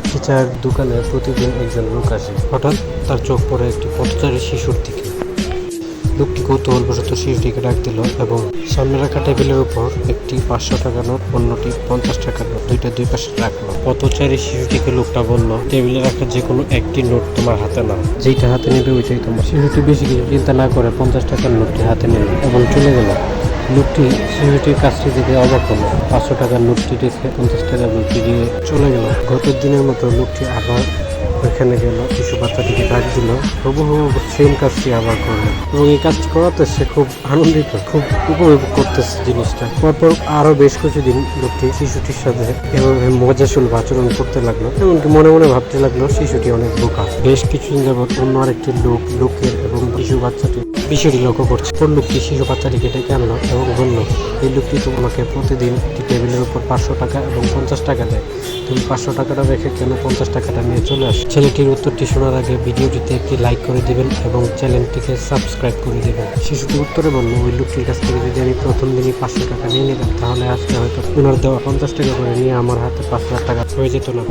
একটি চায়ের দোকানে প্রতিদিন একজন লোক আসে। হঠাৎ তার চোখ পড়ে একটি পথচারী শিশুর দিকে। লোকটি কৌতূহলবশত শিশুটিকে ডাক দিল এবং সামনে রাখা টেবিলের উপর একটি 500 টাকার নোট, অন্যটি 50 টাকার নোট, দুইটা দুই পাশে রাখলো। পথচারী শিশুটিকে লোকটা বলল, টেবিলে রাখা যে কোনো একটি নোট তোমার হাতে নাও, যেটা হাতে নেবে ওইটাই তোমার। শিশুটি বেশি কিছু চিন্তা না করে 50 টাকার নোটটি হাতে নিল এবং চলে গেল। লোকটি শিশুটির কাজটি দেখে অবাক হলো। 500 টাকার নোটটি রেখে 50 টাকার নোটটি দিয়ে চলে গেল। গত দিনের মতো লোকটি আবার ওইখানে গেল, শিশু বাচ্চাটিকে ডাক দিল, হুবহু সেম কাজটি আবার করলো এবং এই কাজটি করাতে সে খুব আনন্দিত, খুব উপভোগ করতেছে জিনিসটা। পরপর আরো বেশ কিছুদিন লোকটি শিশুটির সাথে এভাবে মজাসুলভ আচরণ করতে লাগলো, এমনকি মনে মনে ভাবতে লাগলো শিশুটি অনেক বোকা। বেশ কিছুদিন যাবৎ অন্য আরেকটি লোকের এবং শিশু বাচ্চাটি বিষয়টি লক্ষ্য করছে। পর লোকটি শিশু বাচ্চাটিকে ডেকে আনলো এবং বলল, এই লোকটি তোমাকে প্রতিদিন একটি টেবিলের উপর 500 টাকা এবং 50 টাকা দেয়, তুমি 500 টাকাটা রেখে কেন 50 টাকাটা নিয়ে চলে আসো? ছেলেটির উত্তরটি শোনার আগে ভিডিওটিতে একটি লাইক করে দিবেন এবং চ্যানেলটিকে সাবস্ক্রাইব করে দিবেন। শিশুটি উত্তরে বলল, ওই লোকটির কাছ থেকে যদি আমি প্রথম দিনই 500 টাকা নিয়ে নিতাম তাহলে আজকে হয়তো ওনার দেওয়া 50 টাকা করে নিয়ে আমার হাতে 5,000 টাকা হয়ে যেত না।